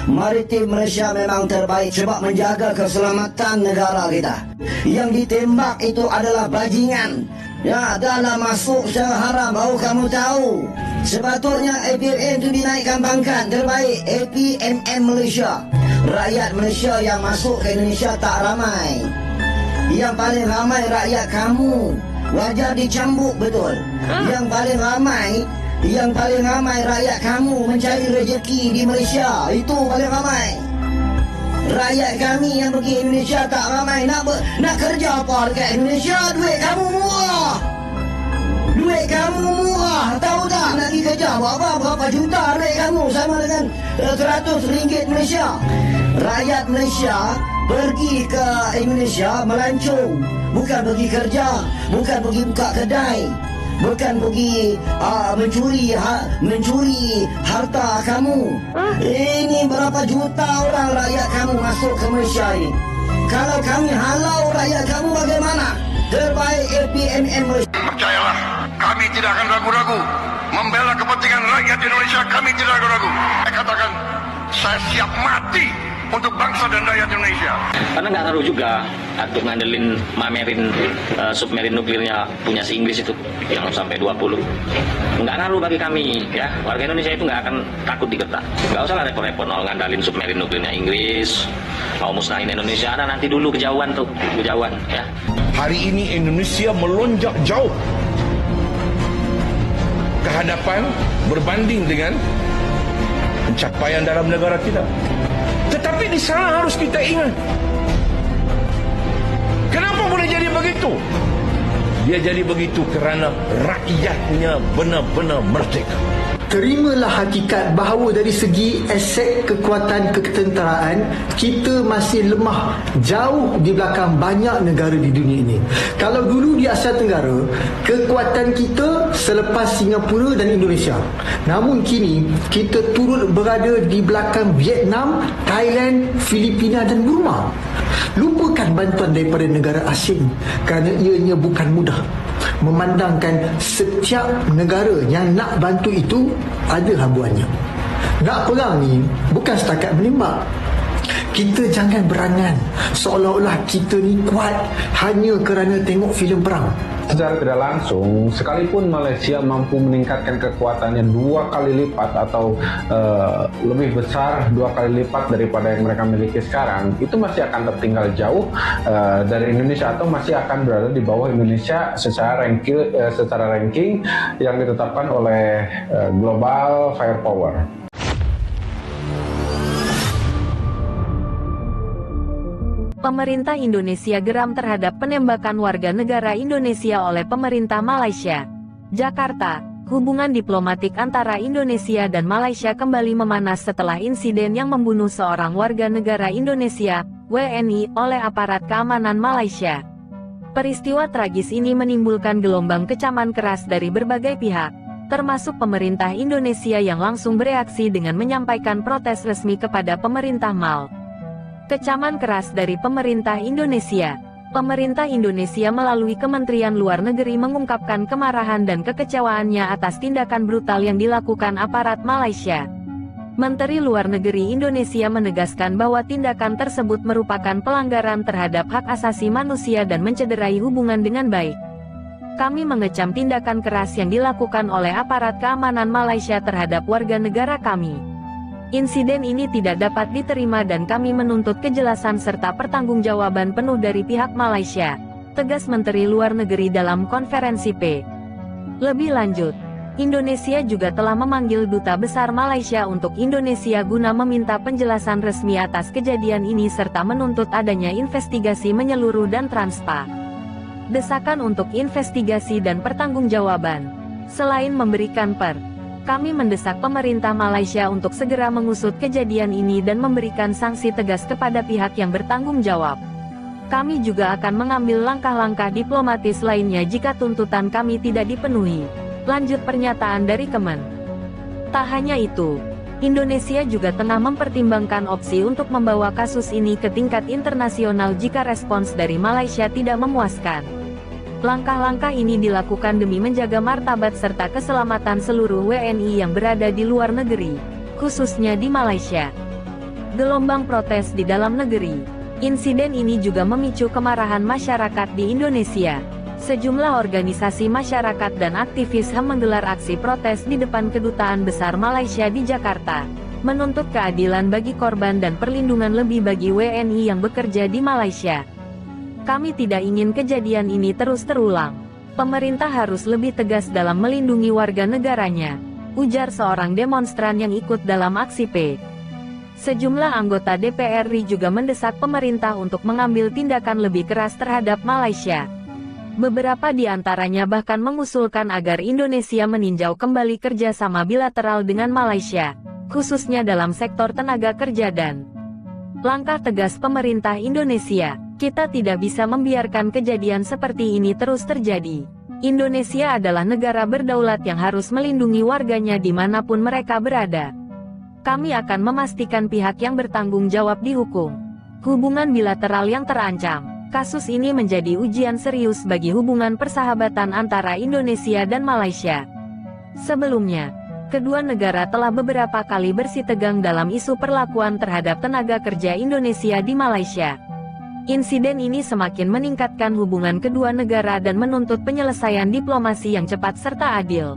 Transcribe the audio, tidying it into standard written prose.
Maritim Malaysia memang terbaik sebab menjaga keselamatan negara kita. Yang ditembak itu adalah bajingan. Ya, dalam masuk secara haram, baru kamu tahu. Sepatutnya APMM itu dinaikkan pangkat. Terbaik APMM Malaysia. Rakyat Malaysia yang masuk ke Indonesia tak ramai. Yang paling ramai rakyat kamu. Wajar dicambuk betul. Yang paling ramai rakyat kamu mencari rezeki di Malaysia. Itu paling ramai. Rakyat kami yang pergi Indonesia tak ramai. Nak kerja apa dekat Indonesia? Duit kamu murah. Tahu tak nak pergi kerja berapa juta duit kamu sama dengan RM100 Malaysia. Rakyat Malaysia pergi ke Indonesia melancong. Bukan pergi kerja, bukan pergi buka kedai, bukan pergi mencuri harta kamu. Ini berapa juta orang rakyat kamu masuk ke Malaysia ini. Kalau kami halau rakyat kamu bagaimana? Terbaik APMM Malaysia. Percayalah, kami tidak akan ragu-ragu membela kepentingan rakyat Indonesia. Kami tidak ragu-ragu. Saya katakan, saya siap mati untuk bangsa dan rakyat Indonesia. Karena nggak ngaruh juga untuk ngandelin mamerin submarin nuklirnya punya si Inggris itu yang sampai 20. Nggak ngaruh bagi kami ya. Warga Indonesia itu nggak akan takut digertak. Nggak usah lah repot-repot ngandalin submarin nuklirnya Inggris. Mau musnahin Indonesia, nanti dulu kejauhan ya. Hari ini Indonesia melonjak jauh ke hadapan berbanding dengan pencapaian dalam negara kita. Tetapi di sana harus kita ingat, kenapa boleh jadi begitu? Dia jadi begitu kerana rakyatnya benar-benar merdeka. Terimalah hakikat bahawa dari segi aset kekuatan ketenteraan kita masih lemah jauh di belakang banyak negara di dunia ini. Kalau dulu di Asia Tenggara kekuatan kita selepas Singapura dan Indonesia, namun kini kita turut berada di belakang Vietnam, Thailand, Filipina dan Burma. Lupakan bantuan daripada negara asing kerana ianya bukan mudah. Memandangkan setiap negara yang nak bantu itu ada habuannya. Nak perang ni bukan setakat menembak. Kita jangan berangan seolah-olah kita ni kuat hanya kerana tengok filem perang. Secara tidak langsung, sekalipun Malaysia mampu meningkatkan kekuatannya 2 kali lipat atau lebih besar 2 kali lipat daripada yang mereka miliki sekarang, itu masih akan tertinggal jauh dari Indonesia atau masih akan berada di bawah Indonesia secara ranking yang ditetapkan oleh Global Firepower. Pemerintah Indonesia geram terhadap penembakan warga negara Indonesia oleh pemerintah Malaysia. Jakarta, hubungan diplomatik antara Indonesia dan Malaysia kembali memanas setelah insiden yang membunuh seorang warga negara Indonesia, WNI, oleh aparat keamanan Malaysia. Peristiwa tragis ini menimbulkan gelombang kecaman keras dari berbagai pihak, termasuk pemerintah Indonesia yang langsung bereaksi dengan menyampaikan protes resmi kepada pemerintah Mal. Kecaman keras dari pemerintah Indonesia. Pemerintah Indonesia melalui Kementerian Luar Negeri mengungkapkan kemarahan dan kekecewaannya atas tindakan brutal yang dilakukan aparat Malaysia. Menteri Luar Negeri Indonesia menegaskan bahwa tindakan tersebut merupakan pelanggaran terhadap hak asasi manusia dan mencederai hubungan dengan baik. Kami mengecam tindakan keras yang dilakukan oleh aparat keamanan Malaysia terhadap warga negara kami. Insiden ini tidak dapat diterima dan kami menuntut kejelasan serta pertanggungjawaban penuh dari pihak Malaysia, tegas Menteri Luar Negeri dalam konferensi P. Lebih lanjut, Indonesia juga telah memanggil Duta Besar Malaysia untuk Indonesia guna meminta penjelasan resmi atas kejadian ini serta menuntut adanya investigasi menyeluruh dan transparan. Desakan untuk investigasi dan pertanggungjawaban. Selain memberikan kami mendesak pemerintah Malaysia untuk segera mengusut kejadian ini dan memberikan sanksi tegas kepada pihak yang bertanggung jawab. Kami juga akan mengambil langkah-langkah diplomatis lainnya jika tuntutan kami tidak dipenuhi. Lanjut pernyataan dari Kemen. Tak hanya itu, Indonesia juga tengah mempertimbangkan opsi untuk membawa kasus ini ke tingkat internasional jika respons dari Malaysia tidak memuaskan. Langkah-langkah ini dilakukan demi menjaga martabat serta keselamatan seluruh WNI yang berada di luar negeri, khususnya di Malaysia. Gelombang protes di dalam negeri. Insiden ini juga memicu kemarahan masyarakat di Indonesia. Sejumlah organisasi masyarakat dan aktivis HAM menggelar aksi protes di depan Kedutaan Besar Malaysia di Jakarta, menuntut keadilan bagi korban dan perlindungan lebih bagi WNI yang bekerja di Malaysia. Kami tidak ingin kejadian ini terus terulang. Pemerintah harus lebih tegas dalam melindungi warga negaranya, ujar seorang demonstran yang ikut dalam aksi P. Sejumlah anggota DPR RI juga mendesak pemerintah untuk mengambil tindakan lebih keras terhadap Malaysia. Beberapa di antaranya bahkan mengusulkan agar Indonesia meninjau kembali kerjasama bilateral dengan Malaysia, khususnya dalam sektor tenaga kerja dan langkah tegas pemerintah Indonesia. Kita tidak bisa membiarkan kejadian seperti ini terus terjadi. Indonesia adalah negara berdaulat yang harus melindungi warganya dimanapun mereka berada. Kami akan memastikan pihak yang bertanggung jawab dihukum. Hubungan bilateral yang terancam. Kasus ini menjadi ujian serius bagi hubungan persahabatan antara Indonesia dan Malaysia. Sebelumnya, kedua negara telah beberapa kali bersitegang dalam isu perlakuan terhadap tenaga kerja Indonesia di Malaysia. Insiden ini semakin meningkatkan hubungan kedua negara dan menuntut penyelesaian diplomasi yang cepat serta adil.